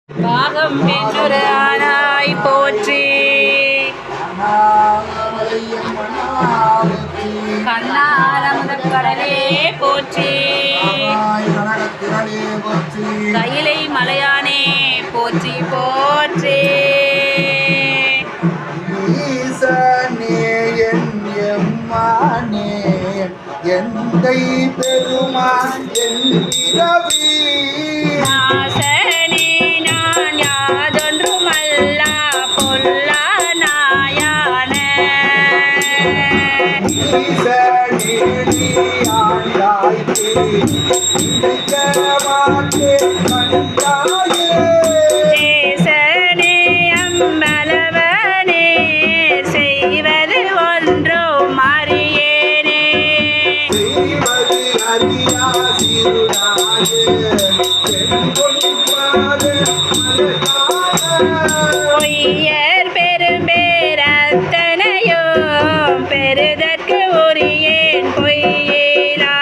பாகம் பெண்ணொரு ஆனாய் போற்றி கண்ணாரமுத கடலே போற்றி கையிலை மலையானே போற்றி போற்றி எந்தை பெருமான் என்றிரவி நாசனே நான் யாதொன்றுமல்ல பொல்லா நாயான தேசனே அம்மலவனே செய்வது ஒன்றோ மாறியேனே பொய்யர் பெரும்பேரத்தனையோ பெறுதற்கு உரியேன் பொய்யேலா